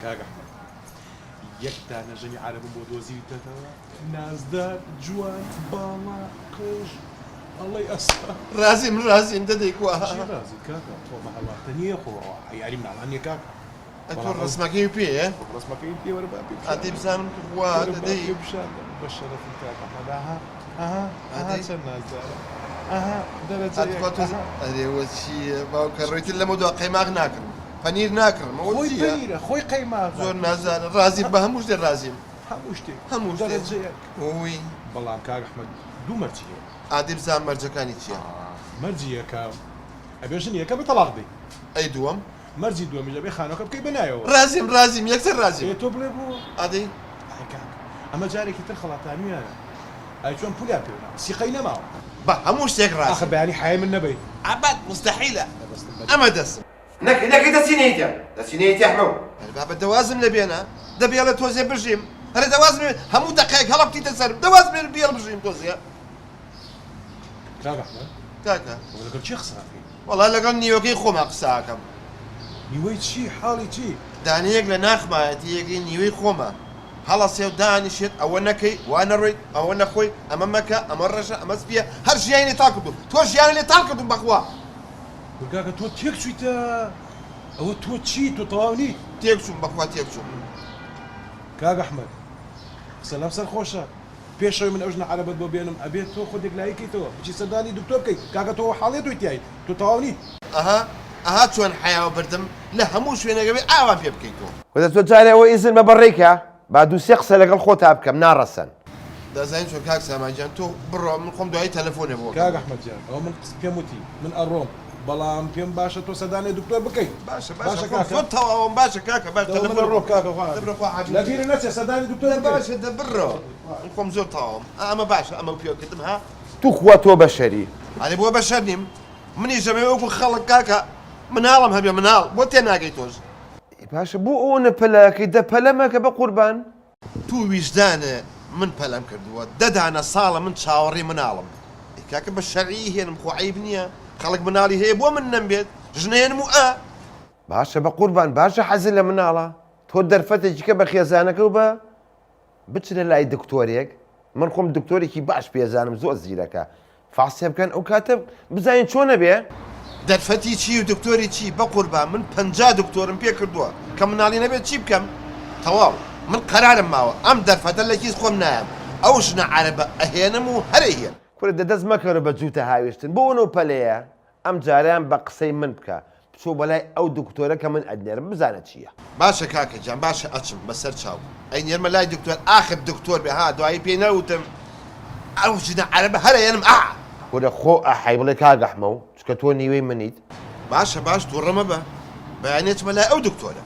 كاغا يكتا نجني عرب بودوزي تتا نازدار جوان بالا قش الله يأسر رازم دديكوا رازي كاكا تو مع الله تانية خو يعني من على عني كاكا أنتو رسمك يبي رسمك يبي ولا بابي أدي بزانم كوا ددي بشرف كاكا أها نازدار أها درجة أتقطع أدي وشي باوكرويت إلا مدوا قيماغ ناكر فنير ناكر خوي بيرة خوي قيمة زور نازل رازم بهموش در رازم هموش درجة وي بلام كاك أحمد دو مرجية أدي بزان مرجكاني تشيا مرجية كاو أبيشن يا كابي طلاق دي أي دوم مرجي دوم يجي بيخانو كي بنايو رازم يكسر رازم إيه توبلي بو أدي أي كاك أما جاري كتر خلاطاني أنا أي شلون بولي أبيونا سيقينا معه هموش تيك رازم أخي بيعني حي من نبي عباد مستحيلة أما دس نك دسينيتي أحمد الباب الدوازم نبينا دبي على توزيع برجيم هذا دوازم همو دقائق هلا بتي تسرب دوازم نبي على برجيم توزيع كاك أحمد كاكا ولا قلت شي خسارة فيه والله لقال نيوكي خوما قساكم نيويت شي حالي شي دانيك لناخما تيجي نيوي خوما هلا سيو داني شيت او نكي وانا روي او انا خوي امامك امرجه امسبيه هر شيء يعني تاكدو توش يعني اللي تاكدو بخوا وكاكا تو تيكشو تا أو تو تشي تو طاوني تيكشو بخوا تيكشو كاك أحمد سلام سر خوشة بيشوي من أجنا عربت بوبينم أبي تو خدك لايكي تو بشي سداني دكتور كي كاكا تو حاليتو يتياي تو طاوني اها شلون حياه وبردم لا هموش وين قبل اوان في بكيتو وإذا تجاري هو إذن ما بريكا بعد سيقصة لقل خوتها بكم نارسا دا زين شو كاك سامان جان تو برو من قوم دعي تلفوني ابوك كاك أحمد جان هو من بيموتي من الروم بلام بيم باشا تو سداني دكتور بكي باشا كاكا فوتها باشا كاكا باشا من الروم كاكا دبرو واحد لا دير نفسي سداني دكتور بكي باشا دبرو نقوم زرتهم اما باشا اما بيو كدمها تو خواتو بشري هذه بو بشرني من يجمع يقول خلق كاكا منالم هبي منال بو تناقيتوز باشا بو اون بلا كده بلا ما كبا قربان تو وجدان من بلام كردوا ددانا صالة من شاوري منالم كاكا بالشرعي هي مخو عيبنيا خلق منالي هي بو من نمبيت جنين مو باشا بقربان باشا حزل من الله تودر فتش كبا خيزانك وبا بتشل لاي دكتوريك من قوم دكتوري كي باش بيزانم زو زيركا فاصيب كان او كاتب بزاين شلون بيه درفتي شي ودكتوري شي بقربان من 50 دكتور بيه كردوا كم منالي نبيت شي بكم تواو من قرار ماو ام درفت اللي كيس خوم نايم اوشنا عربة اهينمو هريهن كل دز ما كانوا بجوتا هاويشتن بونو بليا ام جاريان بقسي من بكا بشو بلاي او دكتوره كمان ادنير بزانت شيا باشا كاكا جان باشا اتشم بسر شاو اي نير ملاي دكتور اخر دكتور بها دواي بينا وتم اوشنا عربة هريهن كل خو احي بلاي كاغ احمو شكتوني وين منيت باشا تورما با بيانيت ملاي او دكتوره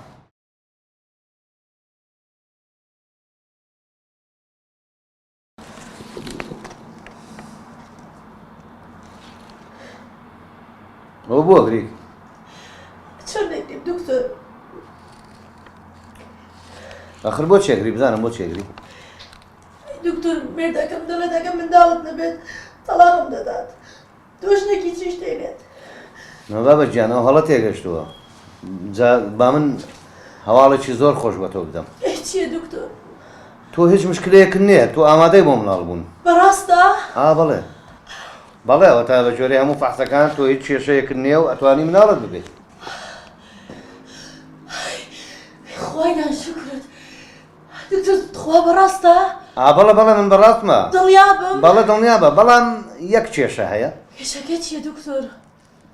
هو بو غريك شلون نكتب دكتور؟ اخر بو تشي غريب زانا بو تشي غريب دكتور مردكم دولتكم من دولتنا بيت طلاقم دادات دوش نكي چيش تينيت ما بابا جانا هلا تيگشتو جا بامن هوالشي زور خوش بتو بدم ايش يا دكتور؟ تو هیچ مشكلة نية تو آماده بوم نالبون براستا؟ بله بله وتا بجوري همو فحصة كان تو هیچ شيء نية واتواني منالد ببيت خوينا شكرت دكتور تخوا براستا؟ بله من برات ما دڵیابم؟ بله دڵنیابە بەڵام یەک کێشە هەیە کێشەکە چییە دکتۆر؟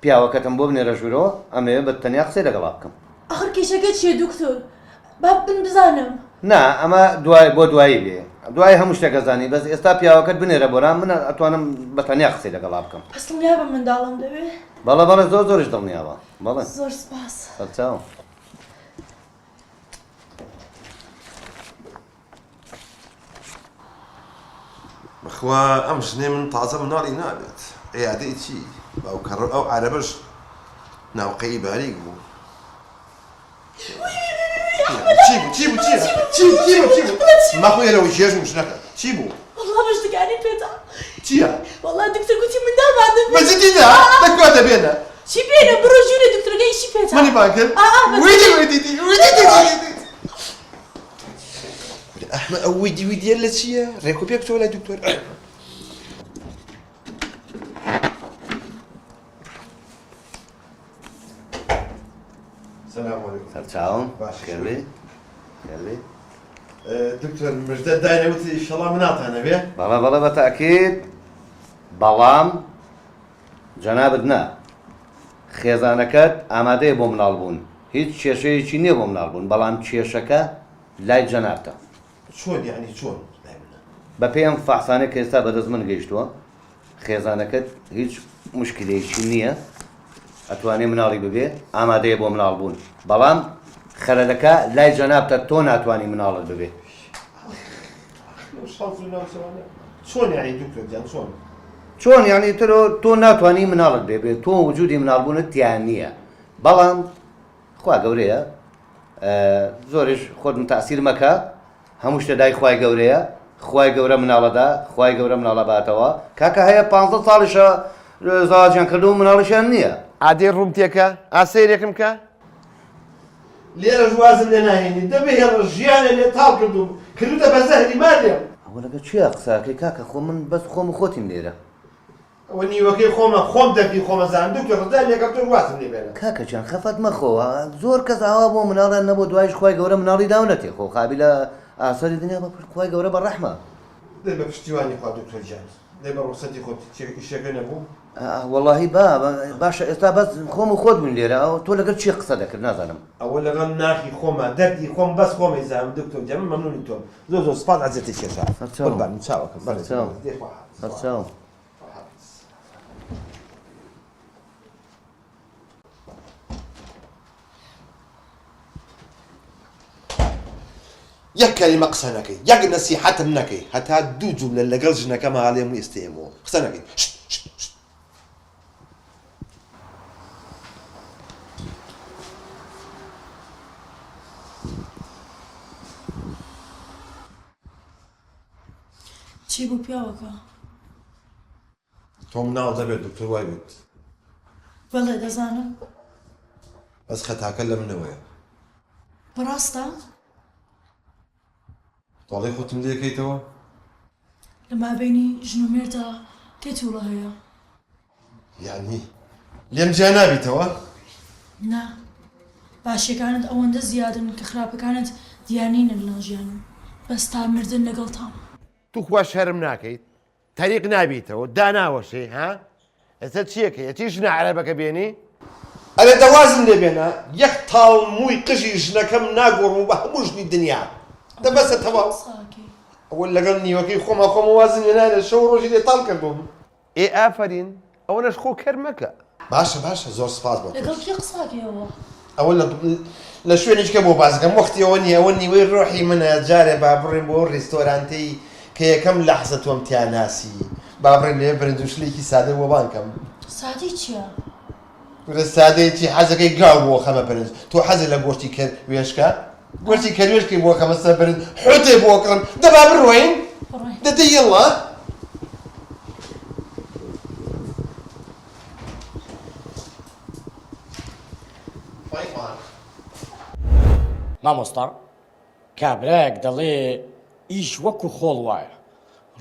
پیاوەکەتم بۆ بنێرە ژوورەوە ئەمەوێ بە تەنیا قسەی لەگەڵا بکەم آخر کێشەکە چییە دکتۆر؟ با بزانم نا ئەمە دوای بۆ دوایی بێ دوای هەموو شتێکە زانی بەس ئێستا پیاوەکەت بنێرە بۆران من ئەتوانم بە تەنیا قسەی لەگەڵا بکەم پس دڵنیابە منداڵم دەبێ؟ بەڵێ زۆرش دڵنیابە بەڵێ زۆر سپاس سەرچاو بخوا ام جني من طازه منالي نابت اي عادي شي او كرر او عربش ناوقي باريق بو تشيبو ما خويا لو يجيش مش نكا تشيبو والله باش تقعني بيتا تيا والله دكتور قلتي من دار ما عندهم ما زيدينا تكوى بينا شي بينا بروجوني دكتور قاي شي بيتا ماني باكر بس ويدي ویدیە لە چییە؟ ڕێکوپێک تۆ لای دکتۆر. سلام علیکم. سەرچاوم باش. کێڵێ کێڵێ دکتۆر مژدە داینەوتی ئینشەڵا مناتانە بێ؟ بەڵێ بە تاکید بەڵام جەنابەت نا خێزانەکەت ئامادەیە بۆ مناڵبوون هیچ کێشەیەکی نییە بۆ مناڵبوون بەڵام کێشەکە لای جەنابتە چۆن یعنی چۆن؟ بە پێم فەحسانەی کە ئێستا بەدەست من گەیشتووە خێزانەکەت هیچ مشکلەیەکی نییە ئەتوانێ مناڵی ببێ ئامادەیە بۆ مناڵبوون بەڵام خەرەدەکە لای جەنابتە تۆ ناتوانانی مناڵت ببێ چۆن یعنی دکتۆر جان چۆن؟ چۆن یعنی تۆ ناتوانانی مناڵت بێ تۆ وجودی مناڵبوونت تیان نییە بەڵام خوا گەورەیە زۆرش خۆتم تاسیر مەکە هەموو شتە دای خوای گەورەیە خوای گەورە مناڵەدا خوای گەورە مناڵە باتەوە کاکە هەیە 15 ساڵیشە زاواجیان کردو و مناڵیشیان نییە عادێ ڕووم تێکە ئاسەیرێکم کە لێرە ژوازم لێ ناهێنی دەبێ هێڵە ژیانە لێ تاڵ کردوم کردوتە بە زەهری مالێم ئەوە لەگە چیە قساکەی کاکە خۆ من بەس خۆم و خۆتیم لێرە ئەوە نیوەکەی خۆمە خۆم دەپی خۆمەزان دکتۆر ڕدا لێکەم تۆ ژوازم لێ بێنە کاکەجان خەفەت مەخۆوە زۆر کەس ئاوا بۆ مناڵیان نەبوو دوایش خوای گەورە مناڵی داونەتێ خۆ خابی لە ئاسەری دنیا بە خوای گەورە بە ڕەحمە دەی بە پشتیوانی خوا دکتۆر جان دەی بە ڕوخسەتی خۆت ئیشەکە نەبوو وەڵاهی باشە ئێستا بەس خۆم و خۆت بوون لێرە تۆ لەگەڵ چی قسە دەکرد نازانم ئەوە لەگەڵ ناخی خۆمە دەردی خۆم بەس خۆمی زانم دکتۆر جان مەمنونی تۆم زۆر زۆر سپاس عەزیزەتی کێشا قوربان چاوەکەم هەرچاو یەک کەلیمە قسە نەکەی یەک نەسیحەتم نەکەی هەتا دوو جوملە لەگەڵ ژنەکەمە هەڵێم و ئێستێمەوە قسە نەکەی چی بوو پیاوەکە؟ تۆم ناو دەبێت دکتۆر وای بێت بەڵێ دەزانم بەس خەتاکە لە منەوەیە بەڕاستە؟ تۆڵی خۆتم لێکەیتەوە؟ لە مابینی ژن و مێردا تێتوڵە هەیە یعنی لێم جیا نابیتەوە؟ نا باشیەکانت ئەوەندە زیادن کە خراپەکانت دیانینن لە ژیانم بەس تا مردن لەگەڵ تام تو خوا شەرم ناکەیت تەریق نابیتەوە داناوەشێ ها ئێستا چیەکە یەتی ژنە عەرەبەکە بێنی ئەرێ دەوازم لێ بێنە یەک تاڵ مووی قژی ژنەکەم ناگۆڕم بە هەموو ژنی دنیا دەبەسە تەواو ئەوە لەگەڵ نیوەکەی خۆما خۆم وازم لێ نایە شەو ڕۆژی لێ تاڵ کردوم ئێ ئافرین ئەوە نەش خۆ کەرمەکە باشە زۆر سپاس بۆ لەگەڵ کێ قساکەوە؟ ئەوە لە شوێنیشکە بۆ بازەکەم وەختی ئەوە نیە ئەوە نیوەی ڕۆحی منە جارێ با بڕێم بۆ ڕێستۆرانتەی کە یەکەم لەحزە تۆم تیان ناسی با بڕێن لێ برندوشلێکی سادە بۆ بانکەم سادی چییە؟ سادەیەکی حەزەکەی گاو بۆ خەمە برنج تۆ حەزە لە گۆشتی وێشکە گۆشتی کەروێشکی بۆ خەمە سەر برنج حوتێ بۆ کڕم دەبا بڕۆین دەدەی یەڵا مامۆستا کابراەک دەڵێ ئیش وەکو خۆڵ وایە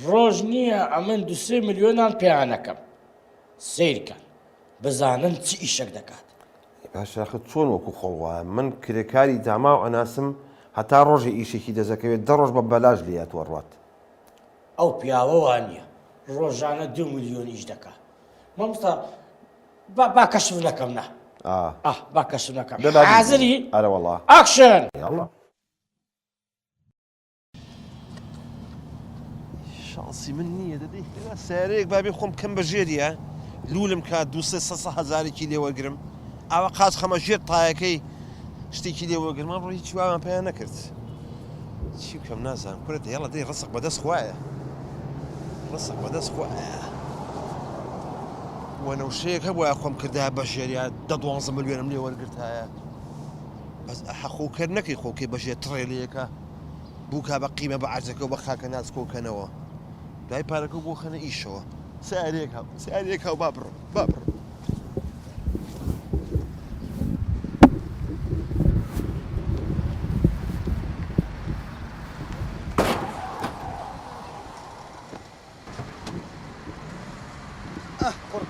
ڕۆژ نییە ئەمن 2 ملیۆنان پێیانەکەم سیرکەن بزانن چی ئیشەک دەکات باشاخە چۆن وەکو خۆڵوایە من کرێکاری داما و ئەناسم هەتا ڕۆژی ئیشێکی دەزەکەوێت 10 ڕۆژ بە بەلاژ لێت وەڕات ئەو پیاوە وانە ڕۆژانە 2 ملیۆن ئیش دەکات مامۆستا با کەشف نەکەم نا با کەشف نەکەم حازری ئەرە وەڵا ئاکشن شانسی من نییە دەدەی سیارەیەک بابێ خۆم کەم بەژێریە لولم کات 200,000 لێوەگرم ئەوە قاس خەمە ژێر تایەکەی شتێکی لێوەگرمان ڕۆی هیچ وامان پێیان نەکرد چی بکەم نازانم کورە هێڵە دەی ڕسق بەدەست خوایە ڕسق بەدەست خوایە وەنەوشەیەک هەبووە خۆم کردا بە ژێریا 12 ملیۆنم لێ وەرگرتایە بەس حەقوکەر نەکەی خۆکەی بەژێر تڕێلەیەەکە بووکە بە قیمە بە عەرزەکە و بە خاکە ناسکۆکەنەوە دوای پارەکە بۆ خەنە ئیشەوە سیارێک هاو با بڕ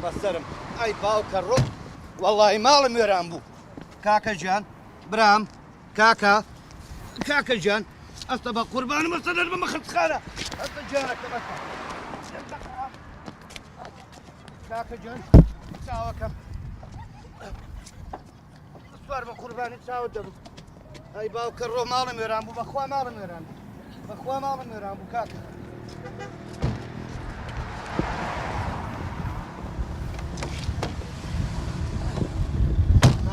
بەسەرم ئەی باوکە ڕۆ وەڵڵاهی ماڵم وێران بوو کاکە گیان برام کاکە گیان ئەستە بە قوربانم ئەستە دەر بمە خستخانە ئەستە گیانەکە بەسە کاکە گیان چاوەکەم سوار بە قوربانی چاوت دەبم ئەی باوکە ڕۆ ماڵم وێران بوو بەخوا ماڵم وێران بوو بەخوا ماڵم وێران بوو کاکە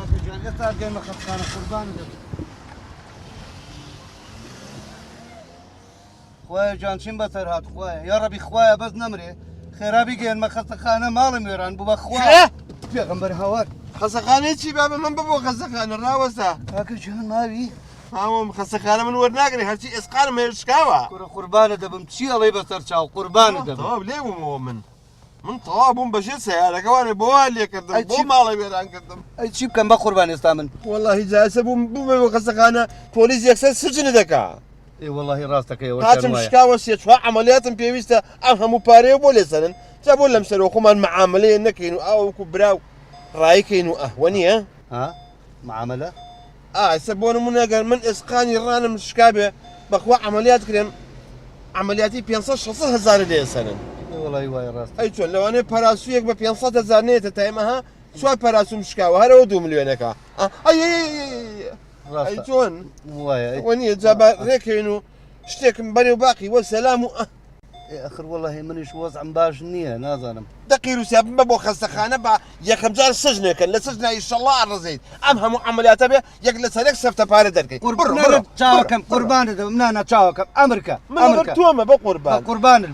کاکە گیان ئێستا گەیمە خەستخانە قوربانی دەبم خوایە جان چیم بەسەر هات خوایە یا ڕەبی خوایە بەس نەمرێ خێرابی گەێنمە خەستەخانە ماڵم وێران بوو بەخوا پێغەمبەر هاوار خەسەخانەی چی بابە من ببۆ خەسەخانە ڕاوەستا کاکە گیان ماوی هاوم خەسەخانە من وەرناگری هەرچی ئێسقانم هێر شکاوە کوڕە قوربانە دەبم چی ئەڵێ بەسەر چاو قوربانە دەبم تەواو لێ بوومەوە من تەواو بووم بەژێر سەیارەکەوانێ بۆ وا لێکردم ئەی بۆ چی- ماڵی وێران کردم ئەی چی بکەم بە قوربان ئێستا من واللهی جاسە بووم بوومەوە خەسەخانە پۆلیس یەکسەر سجن دەکا ئێ وەڵڵاهی ڕاستەکەیەوە هاتم شکاوە سێ چوار عەمەلیاتم پێویستە ئەم هەموو پارەیە بۆ لێسەرن جا بۆ لەم سەرەوە خۆمان مەعاملەیە نەکەین و ئاوەکو براو ڕایکەین و ئەهوە نییە ها معاملە ئەسە بۆ نمونەگەر من ئێسقانی ڕانم شکابێ بەخوا عەمەلیات کرێن عەمەلیاتی 500 هزار لێسەرن ئێ وەڵڵاهی وایە ڕاست ئەی چۆن لەوانەیە پاراسویەک بە 500 هزار نێتە تایمەها چوار پاراسوم شکاوە هەرەوە 2 ملیۆنەکە ئەی چۆن وایە وە نییە جا ڕێکەوێن و شتێکم بەرێ و باقی وە سەلام و ئەخر وەڵڵاهی منیش وەزعم باش نییە نازانم دقی رووسیا بمە بۆ خەستەخانە بە یەکەم جار سژنێکن لە سژنا ئیشەڵڵا ئەڕزیت ئەم هەموو عەمەلیاتە بێ یەک لە سەرێک سەفتە پارە دەرکەی چاوەکەم قوربانە دەبم نانە چاوەکەم ئەمریکا تۆمە بە قوربان قوربانت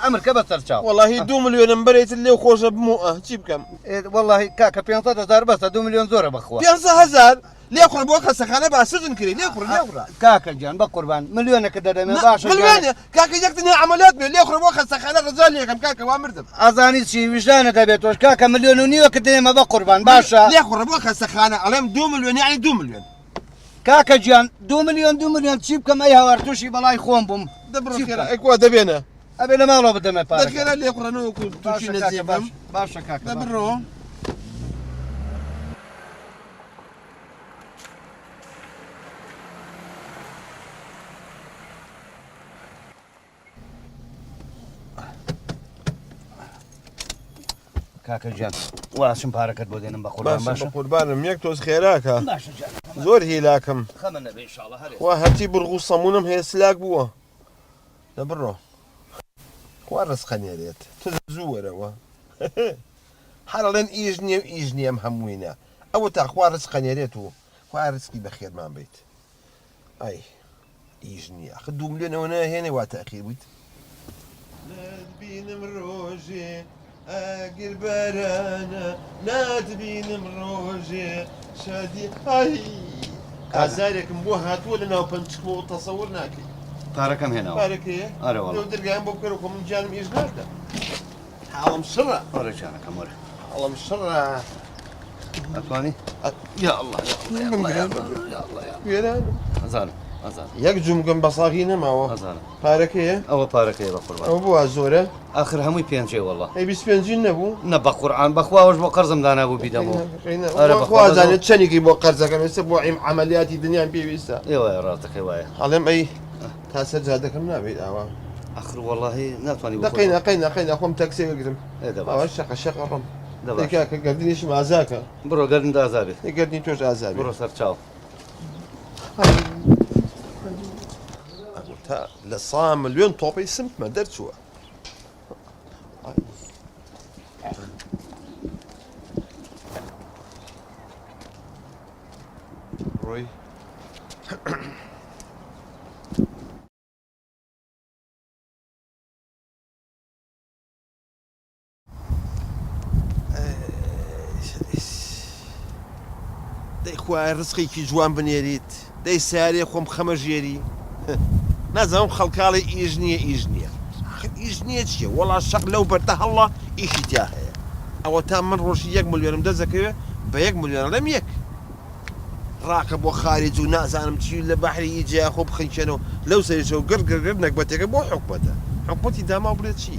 ئەمریکا بەسەر چاو وەڵاهی 2 ملیۆنم بەرێت لێو خۆشە بمە چی بکەم وەڵڵاهی کاکە 500 هزار بەسە 2 ملیۆن زۆرە بەخوا 500 هزار لێ خوڕ بۆ خەستەخانە با سژن کردی لێ خوڕ لێ خوڕ کاکە گیان بە قوربان ملیۆنەکە دەدەمێ باشە ملوانێ کاکە یەکتنی عەمەلیات بێ لێ خوڕ بۆ خەستەخانە ڕزا لێکم کاکە وا مردم ئازانی چی ویژدانە دەبێت تۆش کاکە ملیۆن و نیوە کە دێمە بە قوربان باشە لێ خوڕ بۆ خەستەخانە ئەڵێم 2 ملیۆن یعنی 2 ملیۆن کاکە گیان 2 ملیۆن چی بکەم ئەی هاوار تووشی بەڵای خۆم بووم دەبڕۆ ئەیکوا دەبێنە ئەبێ لە ماڵەوە بدەمێ پارەکە دەکێرە لێ خوڕەنەوە تووشی نەزیێبم باشە کاکە دەبڕۆ کاکە گیان واشم پارەکەت بۆ دێنم بە قوربان باشە باشە قوربانم یەک تۆز خێراکە باشە گیان زۆر هیلاکەم خەمە نەبێ ئینشاڵڵا هەرێ وا هەرچی بڕغ و سەمونم هەیە سلاک بووە دەبڕۆ خوا ڕزقەنێرێت تۆ زوو وەرەوە هەرڵێن ئیش نییە و ئیش نیەم هەمووینە ئەوە تا خوا ڕزقەنێرێت و خوا ڕزقی بەخێرمان بیت ئەی ئیش نییە خ 2 ملیۆنەوە نەهێنێ وا تەخیر بوویت ناتبینم ڕۆژێ ئەگەر بەرانە ناتبینم ڕۆژێ شادی ئازارێکم بۆ هاتووە لە ناو پەنچکمەوە تەسەور ناکەی پارەکەم هێناوە پارەکەیە ئەرە وەڵا دەرگایان بۆ بکەرەوە من جانم ئیش ناکە حاڵم شڕە وەرە جانەکەم وەرە حاڵم شڕە ئەتوانی یا الله وێرانم ئەزانم یەک جومگەم بە ساغی نەماوە ئەزانم پارەکەیە ئەوە پارەکەی بە قوربان ئەو بووە زۆرە آخر هەمووی پێنجێ وەڵا ئەی 25 نەبوو نە بە قورئان بەخواوەش بۆ قەرزم دانابوو بیدەمەوە خوازانێت چەندێکی بۆ قەرزەکەم ئێستا بۆ عیم عەمەلیاتی دنیام پێویستە ئێوە ڕاستەکەی وایە هەڵێم ئەی تاسەر جادەکەم نابێت ئاوا آخر وەڵاهی ناتوانی نەقەین خۆم تەکسێ بگرم ئەوە شەقە ڕم کاکە گەردنیشم ئازاکە بڕۆ گەردن دازابێت گەردنی تۆش ئازابێت بڕۆ سەر چاو تا لە 100 ملیۆن تۆپەی سمتمە دەرچووە ڕۆی دەی خوای ڕزقێکی جوان بنێریت دەی سارێ خۆم خەمەژێری نازانم خەڵکاڵی ئیژ نییە ئیژ نییە چییە وەڵا شەق لەو بەردە هەڵڵا ئیشی تیا هەیە ئەوە تا من ڕۆژی 1 ملیۆنم دەزەکەوێ بە 1 ملیۆن لەم یەک ڕاکە بۆ خارج و نازانم چی لە بەحری جیا خۆ بخەنکێنەوە لەو سەرشەوە گەرگەر نەکبەتێکە بۆ حکومەتە حکومەتی داما بڵێت چی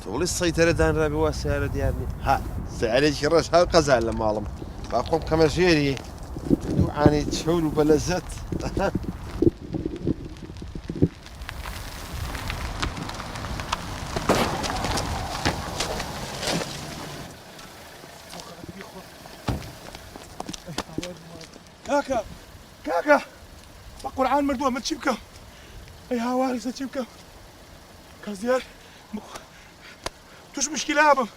شغلی سەیتەرەدانرا بێ وا سیارە دیارنی ها سیارێکی ڕەش هەر قەزان لە ماڵم با خۆم کەمە ژێری دوعانی چەور و بەلەزەت كاكا كاكا بقرعان مردوه ما تشبكه اي هاواري تشبكه كازيار توش مشكلة ابا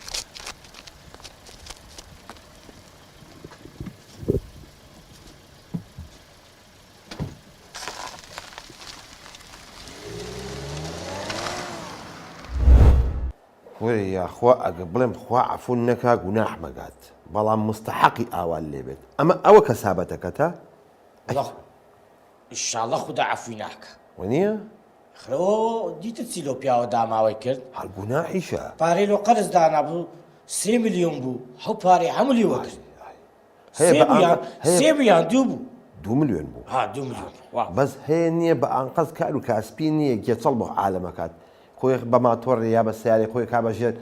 وەری یاخوا ئەگە بڵێم خوا عەفو نەکا گوناح مەگات بەڵام مستحەقی ئاوان لێ بێت ئەمە ئەوە کەسابەتەکەتە ئیشاڵڵە خوددا عەفوی ناکە وەنییە خرۆ دیتە چی لۆ پیاوە داماوەی کرد هەڵگوناحیشە پارەی لۆ قەرز دانا بوو 3 میلیۆن بوو هەو پارەی هەموو لیوە کرد سێ بیان دوو بوو 2 میلیۆن بوو ها 2 میلیۆن بەس هەیە نییە بە ئانقەز کار و کاسپی نییە گێچەڵ بۆ عالەمەکات خۆی بە ماتۆڕ یا بە سیارێ خۆی کابەژێت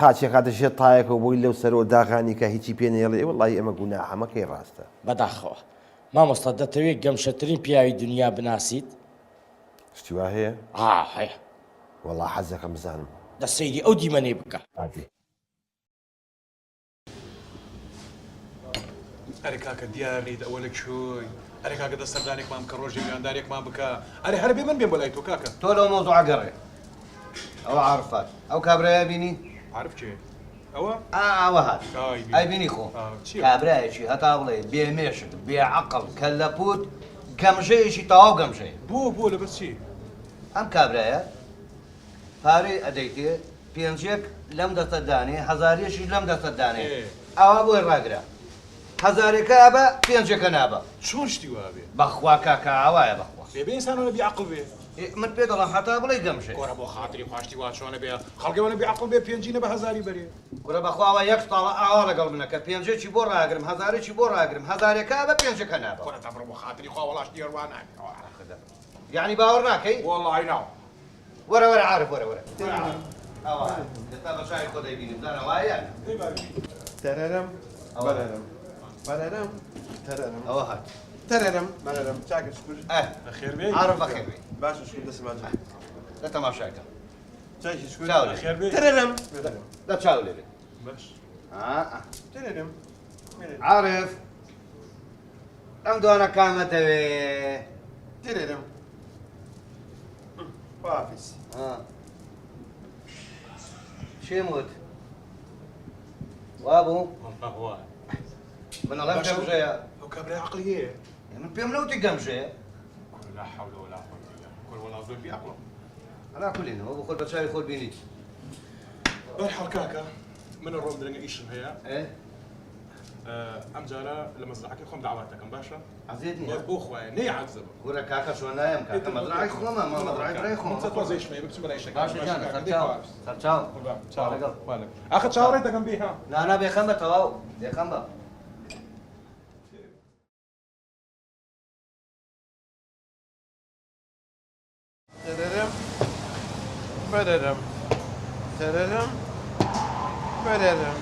قاچێک کاتەژێت تایەکە بۆی لەو سەرەوە داغانی کە هیچی پێ نێڵێ وەڵی ئەمە گوناحەمەکەی ڕاستە بەداخەوە مامۆستا دەتەوێت گەمشەترین پیاوی دنیا بناسیت شتی وا هەیە هەیە وەڵا حەزەکەم بزانم دە سەیری ئەو دیمەنەی بکە ئەرێ کاکە دیارنیت ئەوە لە کوێی ئەرێ کاکە دەستەردانێکمان بکە ڕۆژێ میاندارێکمان بکە ئەرێ هەر بێ من بێم بۆ لای تۆ کاکە تۆ لەو مۆزوع گەڕێ ئەوە عارفات ئەو کابرایە بینی عارف چێ ئەوە ئەوە هات ئەی بینی خۆ چییە؟ کابرایەکی هەتا بڵێ بێمێشک بێعەقڵ کەلەپوت گەمژەیەکی تەواو گەمژەیە بۆ لەبەر چی ئەم کابرایە پارەی ئەدەیتێ پێنجێک لەم دەستەدانێ هەزاریەشی لەم دەستەدانێ ئەوە بۆی ڕاگرا هەزارێکە بە پێنجەکە نابە چۆن شتی وا بێ بەخوا کاکە ئاوایە بەخوا بێ ئینسانەوە بیعقڵ بێ من پێ دەڵم هەتا بڵێ گەمژێ گۆرە بۆ خاتری خواشتی وا چۆنە بێ خەڵکەوەنە بیعقڵ بێ پێنجینە بە هەزاری بەرێ گورە بەخواوە یەک تاڵە ئاوا لەگەڵ منەکە پێنجێکی بۆ ڕاگرم هەزارێکی بۆ ڕاگرم هەزارێکە بە پێنجەکە نابە گۆرە تەبڕ بۆ خاتری خوا وەڵاش دیێڕوان ناکە یعنی باوەڕ ناکەی وەڵڵی ناو وەرە وەرە عارف وەرە وەرە ئەوە دەتا بە شای خۆ دەیبینی بزانە وایە تەرەرەم بەرەرەم بەرەرەم تەرەرەم ئەوە هات تەرەرەم بەرەرەم چاکە شکر بەخێر بێ عارف بەخێر بێ باشە شکر دەسەما لە تەماشاکە چاکی شکر بەخێر بێ تەرەرەم لە چاو لێ بێ باش تەرەرەم عارف ئەم دوانە کامەتەوێ تەرەرەم خواحافیز شێم وت وا بوو وای من ئەڵێم گەمژەیە ئەو کابرای عەقڵیە من پێم نەوتی گەمژەیە لا حول ولا قوة إلا بالله كل والله زول بيعقله ئەلا کولینەوە بۆ خۆت بە چاوی خۆت بینیت بەرحەڵ کاکە من الروم درنگە ئیشم هەیە ئەم جارە لە مەزرعەکەی خۆم داواتەکەم باشە عەزیز نییە بۆ خوایە نەیعەزبە گورە کاکە چۆن نایم کاکە مەزرعی خۆمە مە مەزرعی برای خۆم تۆزەی شمەیە بچم بەلای شەکە باشە جان سەرچاو ئاخە چاوەڕێت دەکەم بێ ها نانا بێخەم بە تەواو بێخەم بە تەرەرەم بەرەرەم تەرەرەم بەرەرەم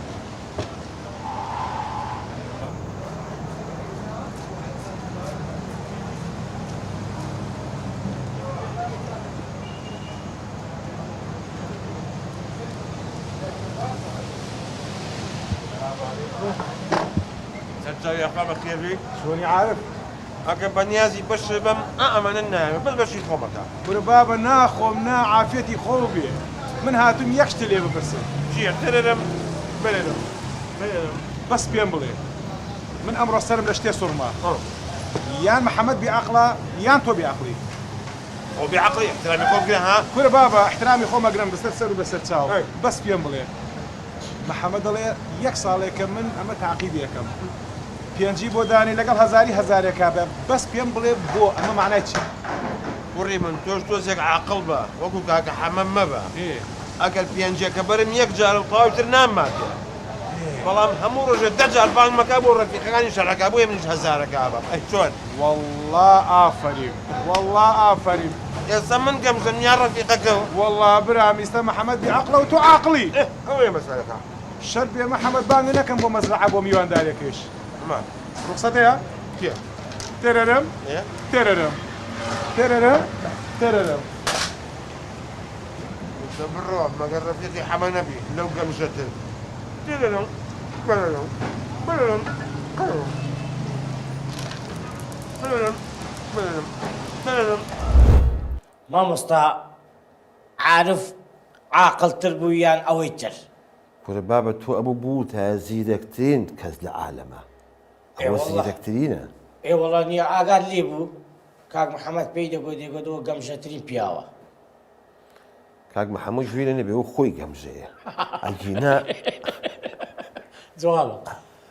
سەرچاوی ئەخوا بەخێر بێ شلونی عارف ئەگە بەنیازی بەش بەم ئەمەە ناوێ بەس بەشی خۆمەکە ورە بابە ناخۆم نا عافێتی خۆ بێ من هاتم یەک شتە لێ بپرسم چییە تەرەرەم بەرێرم بەس پێم بڵێ من ئەمڕۆ سەرم لە شتێ سوڕما یان محەممەد بیعقڵە یان تۆ بیعقڵی ئەو بێعەقڵی احترامی خۆ بگرە ها کورە بابە احترامی خۆمەگرم بەسەر سەر و بەسەر چاو بەس پێم بڵێ محەممەد دەڵێ یەک ساڵێکە من ئەمە تاقیبی یەکەم پێنجی بۆ دانی لەگەڵ هەزارێکا بە بەس پێم بڵێ بۆ ئەمە معنای چی کوڕی من تۆش تۆزێک عاقڵ بە وەکو کاکە حەمەم مەبە ئەگەر پێنجەکە بەرم یەک جار و تەواوتر ناماتێ بەڵام هەموو ڕۆژێ دەجار بانگمەکە بۆ ڕەفیقەکانی شەڕەکە بۆیە منیش هەزارەکە بە ئەی چۆن والله ئافرین والله ئافرین ئێستا من گەمژەنیا ڕەفیقەکە والله برام ئێستا محەممەد بیعقڵە و تۆ عاقڵی ئەوەیە مەسەلەکە شەر بێ محەممەد بانگ نەکەم بۆ مەزرعە بۆ میواندارێکش ئەمان ڕوخسەت هەیە کێ تێرەرم ئێ تێرەرم تێرەرم تێرەرم بڕۆ مەگەر ڕەفیقی حەمە نەبی لەو گەمژەتر تێرەرم بەرەرم بەرەرم بەرەرم بەرەرم بەرەرم بەرەرم مامۆستا عارف عاقڵتر بوو یان ئەوەی تر کورە بابە تۆ ئەبوو بوو تا زیرەکترین کەس لە عالەمە ئەوە والله. زیرەکترینە ئێ وەڵا نییە ئاگات لێ بوو کاک محەممەد پێی دەگۆ دێگەدەوە گەمژەترین پیاوە کاک محەممەد ژوورە نەبێ و خۆی گەمژەیە ئەگینا جوابە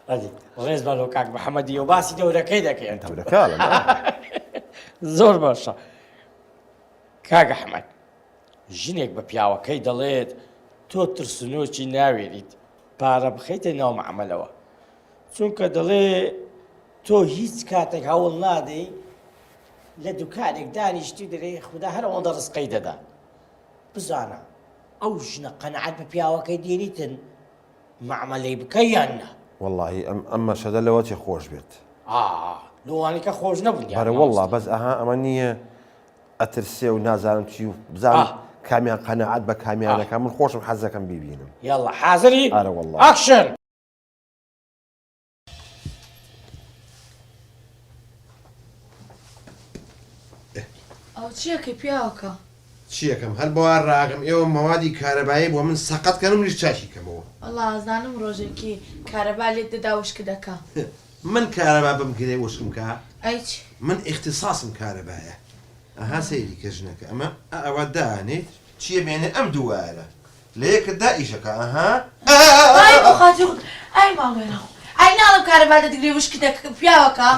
ڕەدی ڕێز بەڵۆ کاک محەممەدی و باسی دەورەکەی دەکەن تەورەکە زۆر باشە کاک ئەحمەد ژنێک بە پیاوەکەی دەڵێت تۆ ترسنۆکی ناوێریت پارە بخەیتە ناو مەعمەلەوە چونکە دەڵێ تۆ هیچ کاتێک هەوڵ نادەی لە دوکانێک دانیشتی دەرێ خوددا هەر ئەوەندە ڕستقەی دەدا بزانە ئەو ژنە قەنەعەت بە پیاوەکەی دێنیتن مەعمەلەی بکە یان نا واللهی ئەمە شەدە لەوە چێ خۆش بێت لەوانی کە خۆش نەبوون بەرە والله بەس ئەها ئەمە نییە ئەترسێ و نازانم چی و بزانم کامیان قەنەعەت بە کامیانەکە من خۆشم حەزەکەم بیبینم یاڵا حازری ئارە والله ئاکشن ئەو چیەکەی پیاوەکە چیەکەم هەر بۆ ڕاگەم ئێوە مەوادی کارەبایی بۆ من سەقەتکەن و منیش چاشی کەمەوە وەڵا ئازانم ڕۆژێکی کارەبا لێت دەدا وشکە دەکا من کارەبا بمگرێ وشکم کە ئەیچ من اختصاصم کارەبایە ئەها سەیری کەژنەکە ئەمە ئەوە دانێت چیە بێنێ ئەم دووارە لە یەکتدا ئیشەکە ئەها ئای ماڵێنە ئای ناڵم کارەبا دەدەگرێ وشکی دەکە پیاوەکە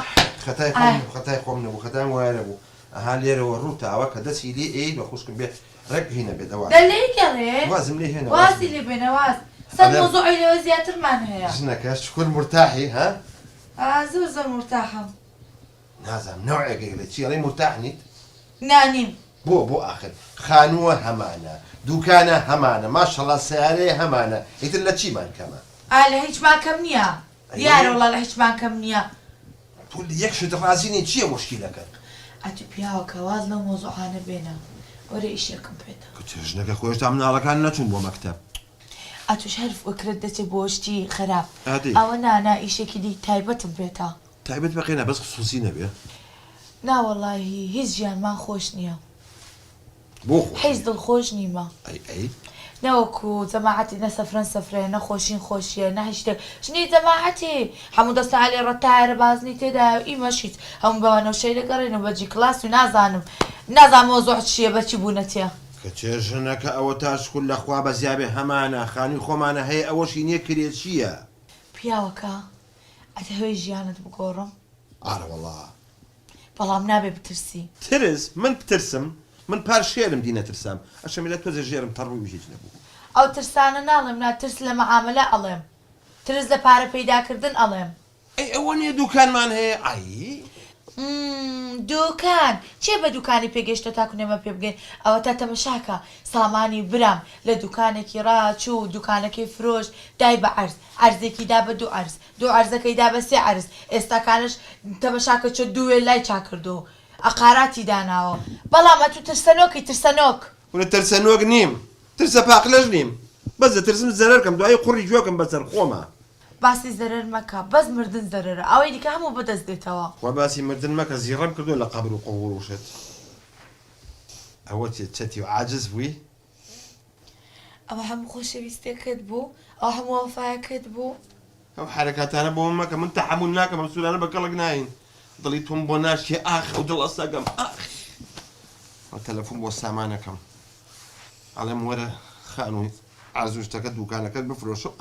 خەتای خۆم نەبوو خەتای وایە بوو ئەها لێرەوە ڕووتاوە کە دەستی لێ ئێ بە خوشکم بێت ڕێک هینە بێت ئەوە دەلێکەڵێ وازم لێ هێنا واسی لێ بێنە واز سەد مۆزوعی لەوە زیاترمان هەیە ژنەکە شکر مرتاحی ها زۆر زۆر مرتاحم نازم نوعێکی لە چی ئەڵێ مرتاح نیت نانیم بۆ ئاخر خانووە هەمانە دوکانە هەمانە ماشەڵا سیارەیە هەمانە ئیتر لە چیمان کەمە لە هیچمان کەم نییە دیارە وڵا لە هیچمان کەم نییە تو یەک شت ڕازینی چییە مشکیلەکە ئەتو پیاوەکە واز لەو مۆزوعانە بێنە وەرە ئیشێکم پێدا ژنەکە خۆش تا مناڵەکان نەچوون بۆ مەکتەب ئەتوش هەر فکرت دەچێت بۆ شتی خراپ ئادی. ئەوە نانا ئیشێکی دی تایبەتم بێتە تایبەت بەقێنە بەس خصوصی نەبێ ناوەڵاهی هیچ ژیانمان خۆش نییە بۆ حیز دڵخۆش نیمە ئەی نەوەکو جەماعەتی نەسەفرەن سەفرێ نەخۆشین خۆشیە نە شتێک ژنی جەماعەتی هەموو دەستالی ڕەتایرە بازنی تێدا ئیمەشیت هەموو بەوانەوە شەی لەگەڕێنەوە بەجی کلاس و نازانمەوە زۆر چییە بەچی بوونەتە کە چێ ژنەکە ئەوە تاشکول لەخوا بە زیابێ هەمانە خانووی خۆمانە هەیە ئەوەشی نییە کرێت چییە پیاوەکە ئەتە هۆی ژیانت بگۆڕم ئارەوەڵا بەڵام نابێ بترسی ترس من بترسم من پار شێرم دی نەترسام ئەشەمی لە تۆزە ژێرم تەڕووی هیچ نەبوو ئەو ترسانە ناڵێم ترس لە مەعاملە ئەڵێم ترس لە پارە پەیداکردن ئەڵێم ئەی ئەوە نییە دوکانمان هەیە ئایی دوکان چێ بە دوکانی پێگەشتە تاکوونێمە پێ بگەین ئەوە تا تەمەشاکە سامانی برام لە دوکانێکی ڕاچوو دوکانەکەی فرۆش دای بە عەرز عەرزێکی دا بە دوو عەرزەکەی دا بە 3 عەرز ئێستاکانش تەمەشاکە چۆ دوێ لای چاکردو ئەقاراتی داناوە بەڵام ئەتوو ترسەنۆکی ترسەنۆک ونە ترسەنۆک نیم ترسە پاقلەش نیم بەس دەترسم زەرەرکەم دوای قوڕی گوێکم بەسەر خۆمە باسی زەرەر مەکە بەس مردن زەرەرە ئەوەی دیکە هەموو بەدەست دێتەوە وا باسی مردن مەکە زیڕەم کردو لە قەبر و قەوڕ وشت ئەوە چەتی و عاجز بووی ئەوە هەموو خۆشەویستێکت بوو ئەو هەموو وەفایەکەت بوو ئەو حرەکاتانە بۆ مەکە من تەحمل ناکەم ئەم سوولانە بە کەڵک ناین دڵی تۆم بۆ ناشکێ ئاخ ئەو دڵ ئەسەگەم ئاخ ئەو تەلەفۆن بۆ سامانەکەم ئەڵێم وەرە خانووی ئازوو شتەکە دوکانەکەت بفرۆشە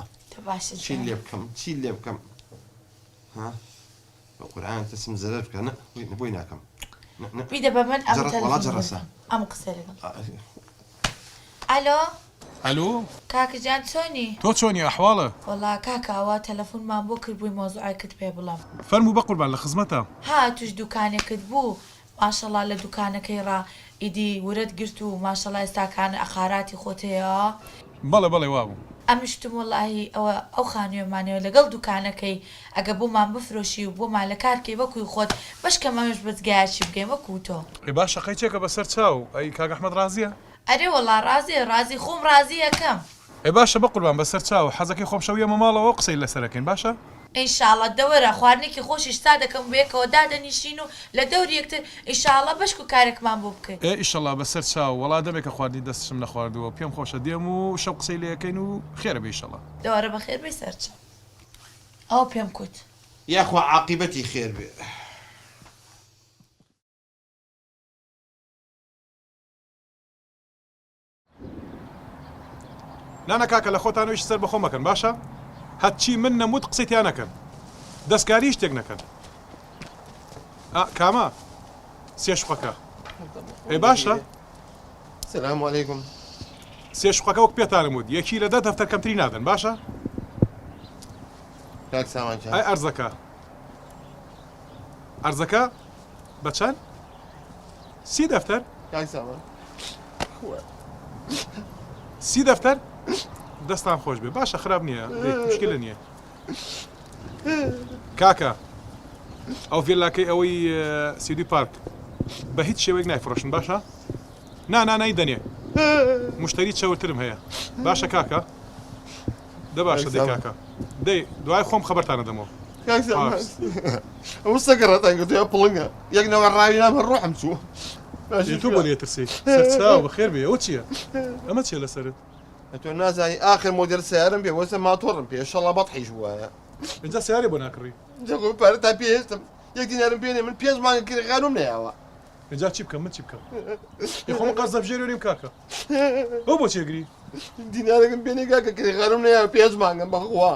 باشە چی لێ بکەم چی لێ بکەم ها بە قورئان ترسم زەرەر بکە بۆی ناکەم بیدە بە من وڵات جەڕەسە ئەم قسە لەگەڵ ئەلۆ الو کاکەجان چۆنی؟ تۆ چۆنی ئەحواڵە؟ وەڵا کاکە ئەوە تەلەفۆنمان بۆ کردبووی مۆزوعەکەت پێ بڵام. فەرموو بە قوربان لە خزمەتە. ها توش دوکانێکت بوو ماشەڵا لە دوکانەکەی ڕا ئیدی ورد گرت و ماشەڵا ئێستاکانە ئەخاراتی خۆت هەیە؟ بەڵێ بەڵێ وابوو. ئەمشتم وەڵاهی ئەو خانوێمانەوە لەگەڵ دوکانەکەی ئەگە بۆمان بفرۆشی و بۆمان لە کارکەی وەکوی خۆت بەشکەمەش بەجگایکی بگەین وەکو تۆ. ئێ باش شەقەی چێکە بەسەر چاو ئەی کاک ئەحمەد ڕازیە؟ ئەرێ وەڵا ڕازی خۆم ڕازی یەکەم. ئێ باشە بە قوربان بەسەر چاو حەزەکەی خۆم شەویە مەماڵەوە قسەی لەسەرەکەین باشە؟ ئینشاڵە دەوەرە خواردنێکی خۆشی ستا دەکەم بەیەکەوە دادەنیشین و لە دەوری یەکتر ئینشاڵە بەشک و کارێکمان بۆ بکەین. ئێ ئیشەڵا بەسەر چاو وەڵا دەمێکە خواردنی دەستشم نەخواردووە پێم خۆشە دێم و شەو قسەی لێ یەکەین و خێرە بێ ئیشەڵا. دەوەرە بەخێر بێ سەرچە. ئەو پێم کوت. یاخوا عاقبەتی خێر بێ. نانە کاکە لە خۆتانەوەیش سەر بەخۆ مەکەن باشە؟ هەچی من نەموت قسەیتیان نەکەن. دەستکاری شتێک نەکەن. کامە؟ سێشقەکە. ئێ باشە؟ سلام علیکم. سێشقەکە وەک پێتانم وت یەکی لە 10 دەفتەر کەمتری نادەن باشە؟ کاک سامان چا؟ ئای ئەرزەکە. ئەرزەکە بە چەند؟ 30 دەفتەر؟ کاک سامان. 30 دەفتەر؟ دەستان خۆش بێ باشە خراپ نییە مشکلە نییە. کاکە ئەو ڤیلاکەی ئەوەی سیدی پارک بە هیچ شێوەیەک نایفرۆشن باشە؟ نانای دەنێ مشتری چەورترم هەیە باشە کاکە؟ دە باشە دەی کاکە دەی دوای خۆم خەبەرتانە دەمەوە. کاک سامان ئەو سەگەڕەتان کردووە پڵنگە یەک نەوە ڕاوی نامە ڕۆحم چووە. تۆ بۆ لێترسی سەرچاو بەخێر بێ ئەوە چییە؟ ئەمە چیە لەسەرت؟ تۆ نازانی ئاخر مۆدێل سیارم پێ وەسە ماتۆڕم پێ شەڵا بەتحیش وایە. اینجا سیارێ بۆ ناکڕی؟ جەگۆ پارە تا پێهێشتم یەک دینارم پێنێ من 5 مانگە کیرەخانوم نەیاوە. اینجا چی بکەم من چی بکەم؟ خۆم قەرز دەبژێرێنیم کاکە. ئەو بۆ چێگری؟ دینارێکم پێنێ کاکە کیرەخانوم نەیاوە 5 مانگەم بەخوا.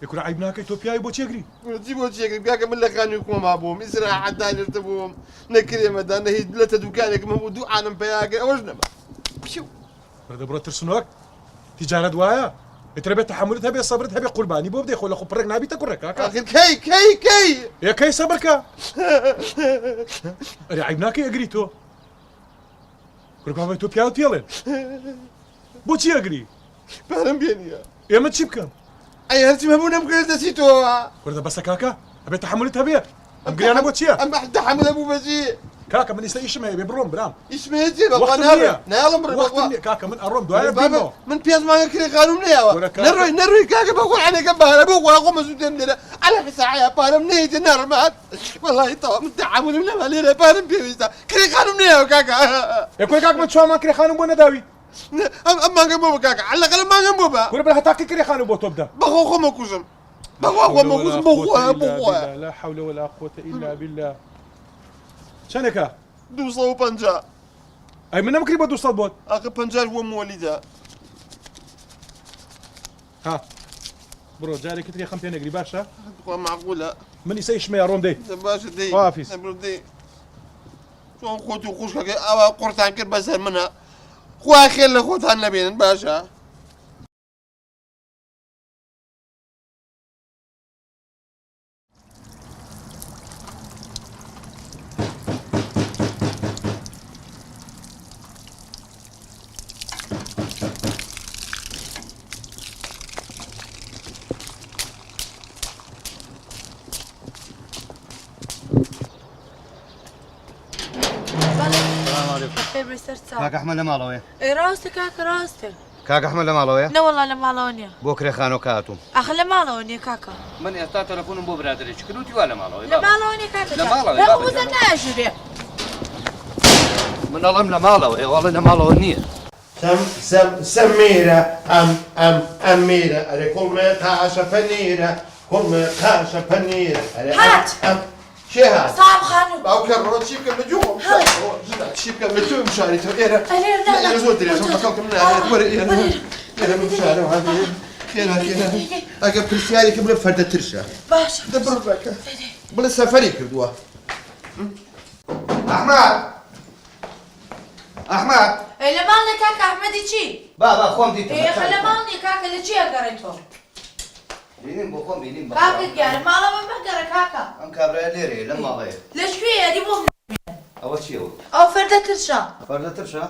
یەکورە عیب ناکەی تۆ پیاوی بۆ چێگری؟ چی بۆ چێگری کاکە من لە خانووی کۆما بووم ئیسراحەت دانێشتە بووم نەکرێمەدا نەهیچ لەتە دوکانێکم هەبوو دوو عالم پێیاکە ئەوەش نەما. بەردە بڕۆ ترسنۆک تیجارەت وایە؟ ئێترە بێت تەحملت هەبێ سەبرت هەبێ قوربانی بۆ بدەی خۆ لە خۆ پڕێک نابیتە کوڕێک کاکە. آخر کەی یەکەی سەبرکە. ئەرێ عیب ناکەی ئەگری تۆ. کوڕکاوی تۆ پیاوت پێڵێن. بۆچی ئەگری؟ پارەم پێ نییە. ئێمە چی بکەم؟ ئەی هەرچی هەبوو نەمکرد دەچی تۆوە. وەردە بەسە کاکە ئەبێت تەحملت هەبێ. ئەم گریانە بۆ چییە؟ ئەم تەحمل هەبوو بەچی؟ کاکە من ئێستا ئیشم هەیە بێ بڕۆم برام. ئیسمێتی بەخوا ناڕێ ناڵم بڕ وەختم نییە کاکە من ئەڕۆم دوایە بینەوە. من 5 مانگە کیرەخانوم نەیاوە. نەڕۆی کاکە بە قورعانێکم بارە بۆ خوا خۆمە زوو لێرە على ساعەیە پارەم نەیەتە نەڕمات. وەڵی تەوا من تەحملم نەما لێرە پارەم پێویستە کیرەخانوم نەیاوە کاکە. یەکۆی کاک من 4 مان کیرەخانم بۆ نەداوی. ئەم مانگەم بۆ بە کاکە عەلەقەڵ مانگەم بۆ بە. کوڕە بەر هەتاقی کیرەخانم بۆ تۆ بدە. بەخوا خۆمە کوژم. بەخوا خۆمە کوژم بخوا. لا حول ولا قوة إلا بالله. چەندێکە؟ 250. ئەی من نەمکری بە 200 بۆت. ئاخر 50 بۆ مۆلیدا. ها بڕۆ جارێکی تری خەم پێ نەگری باشە؟ بخوا معقولە. من ئیسا ئیشمەیە ڕۆم دەی. باشە دەی. خواحافیز. دەی. چۆن خۆت و خوشکەکە ئەوە قورتان کرد بەسەر منە. خوا خێر لە خۆتان نەبێنن باشە. کاک ئەحمەد لە ماڵەوەیە. ڕاستە کاکە ڕاستە. کاک ئەحمەد لە ماڵەوەیە؟ نەوەڵا لە ماڵەوە نییە. بۆ کرێخانەوە کاتوم. ئاخە لە ماڵەوە نییە کاکە. من ئێستا تەلەفۆنم بۆ برادێکی کردوتی وا لە ماڵەوەی. لە ماڵەوە نییە کاکە. لە ماڵەوەی. لە قوزە ناژوورێ. من ئەڵێم لە ماڵەوەی وەڵێ لە ماڵەوە نییە. سميرة أميرة أري كل ما قاشة فنيرة كل ما قاشة فنيرة هات. شي هات؟ سام خانم. أو كررت شيبكة مجوم شيبكة مجوم مشاري تو إيرا إيرا زود إيرا زود مكالك من إيرا من مشاري وهذه إيرا أجا بريسياري كبر فردة ترشة باشا. دبر لك بلا سفري كردوا أحمد لە ماڵە کاکە ئەحمەدی چی؟ با خۆم دیتم ئێخە لە ماڵنی کاکە لە چی ئەگەڕێتەوە؟ بینیم بۆ خۆم بینیم کاکت گیانە ماڵەوە مەگەڕە کاکە ئەم کابرای لێرەیە لەم ماڵەیە لەکوێیە دی بۆ ئەوە چیەوە ئەو فەردە ترشە فەردەترشە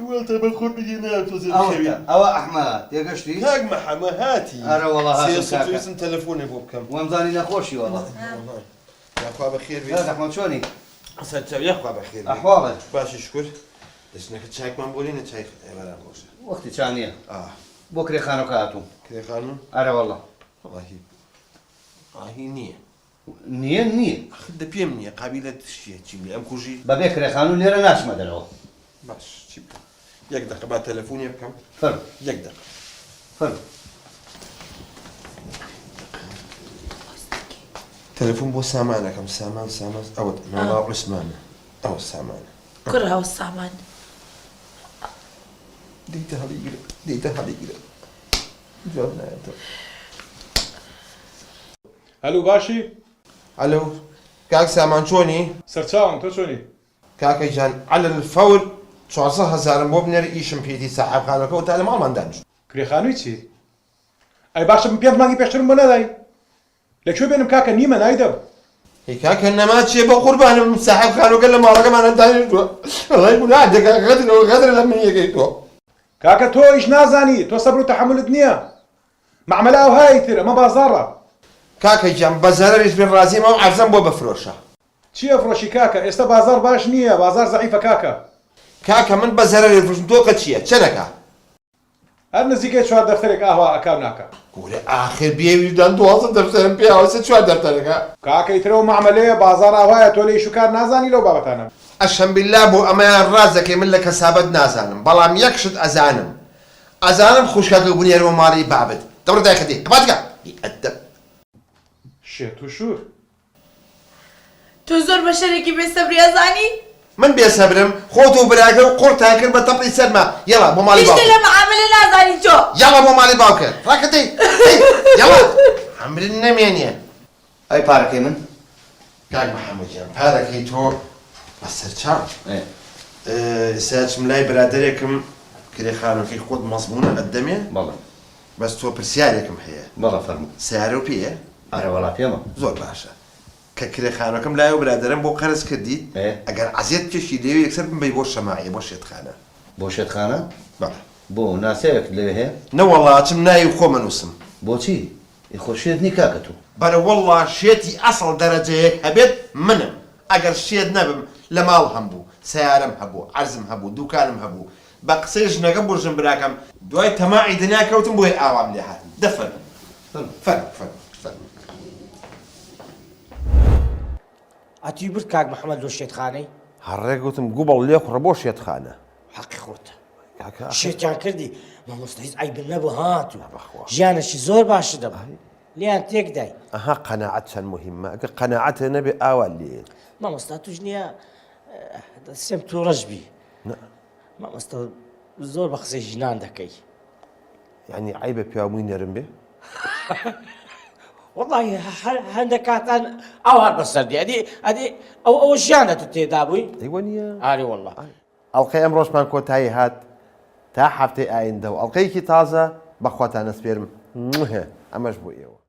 وڵتە بە خۆت بگینە تۆزێ ئەوە ئەحمەد تێگەشتی کاک مەحەمە هاتی ئەرە وەڵا هاتم سێسم تەلەفۆنێ بۆ بکەم وەمزانی نەخۆشی وەڵا یاخوا بەخێر بێت ئەحمەد چۆنی سەرچاو یاخوا بەخێر بێت ئەحواڵە باشی شکر دەچنەکە چاکمان بۆ لێنە چای ئێوەران خۆشە وەختی چانیە بۆ کرێخانەکە هاتووم کرێخانم ئەرە وەڵا وڵاهی ئاهی نییە نییە دە پێم نییە قابلە تشیە چی بێ ئەم کوژی بەبێ کرێخان و لێرە ناچمە دەرەوە باش چی بکەم یەک دەقە با تەلەفۆنێ بکەم فەرم یەک دەقە فەرم تەلەفۆن بۆ سامانەکەم سامان ئەوە ناڵاو عوسمانە ئەوە سامانە کوڕ هەوە سامان دیتە هەڵیگرە جواب نایەتەوە هەلو باشی ئەلو کاک سامان چۆنی سەرچاوم تۆ چۆنی کاکەی جان على الفور 400,000 بۆ بنێرە ئیشم پێێتی ساحەبخانەکەەوە تا لە ماڵمان دانیشت کرێخانووی چی ئەی باشە من 5 مانگی پێشترم بۆ نەدای لەکوێ بێنم کاکە نیمە نایدەم هی کاکە نەما چیە بە قوربانم ساحەبخانەکە لە ماڵەکەمانە دانیشتووە وەڵای گوناه دەکاتەوە غەدر لە من یەکەیتەوە کاکە تۆ ئیش نازانی تۆ سەبر و تەحملت نییە معاملە ئەوهایی تر ئەمە بازاڕە کاکەی جان بە زەرەریش بێ ڕازیمە و عەرزەم بۆ بفرۆشە چییە فڕۆشی کاکە ئێستا بازار باش نییە بازار زەعیفە کاکە کاکە من بە زەرەری فروشم تۆکە چییە چەنەکە هەر نزیکەی 4 دەفتەرێک ئاوا ئەکاو ناکە گورە ئاخر بێویدان 12 دەفتەرم پێوەسە 4 دەفتەرەکە کاکەی ترەوە معاملەیە بازار ئاوایە تۆ لە ئیش و کار نازانی لەو بابەتانە ئەشەم بالله بۆ ئەمەیان ڕاز دەکەی من لە کەسابەت نازانم بەڵام یەک شت ئەزانم خوشکەکە بنێرەوە ماڵی بابت دەوڕە دایکەدی قباتکە ئەدەب شێت و شور تۆ زۆر بە شەرێکی بێسەبریازانی من بێسەبرم خۆت و براگە و قۆرتان کرد بە تەپڵی سەرما یەڵا بۆ ماڵی هیچ باوکە لە معاملە نازانی تۆ یەڵا بۆ ماڵی باوکە ڕاکەدەی یەڵا ئەمرن نەمێنیە ئەی پارەکەی من کاک محەممەدیان پارەکەی تۆ بە سەرچاو ساچم لای برادێکم کرێخانەکەی خۆت مەزمونە ئەدەمێ بەڵێ بەس تۆ پرسیارێکم هەیە بەڵێ فەرموو سیارە و پێیە ئەرە وەڵا پێمە زۆر باشە کە کرێخانەکەم لای و برادرم بۆ قەرز کردیت ئەگەر عزیێت کێشی لێوێ یەکسەر بمبەی بۆ شەماعی بۆ شێتخانە بۆ شێتخانە بەڵێ بۆ ناسیاوێک لەوێ هەیە نەوەڵاتم ناوی خۆ منووسم بۆچی خۆشێت نی کاکە تو بەرە وەڵڵا شێتی ئەسڵ دەرەجەیەک هەبێت منم ئەگەر شێت نەبم لە ماڵ هەمبوو سیارم هەبوو عەرزم هەبوو دوکانم هەبوو بە قسەی ژنەکە بۆ ژن براکەم دوای تەماعی دنیا کەوتم بۆی ئاوام لێ هاتن دەفەرم فەرم ئەتی برد کاک محەممەد لۆ شێتخانەی هەڕێک گوتم گوبڵ لێ خوڕە بۆ شێتخانە حەقی خۆتە کاکە شێتیان کردی مامۆستا هیچ ئایبن نەبوو هاتوو ژیانەشی زۆر باشە دەبە لیان تێکدای ئەها قەناعەت چەند مهمە ئەگە قەناعەتە نەبێ ئاوا لێ مامۆستا توش نییە دەسێم تووڕەش بی مامۆستا زۆر بە قسەی ژنان دەکەی یعنی عیبە پیاومووی نەرم بێ وڵی هەندێک کاتان ئەوان بەسەردی ئەدی ئەو ژیانە تو تێدا بووی ئەیوە نییە ئاری وڵڵا ئەڵلقەی ئەم ڕۆژمان کۆتایی هات تا هەفتەی ئایندە و ئەڵلقەیەکی تازە بەخواتان نەسپێرم ئەمەش بۆ ئێوە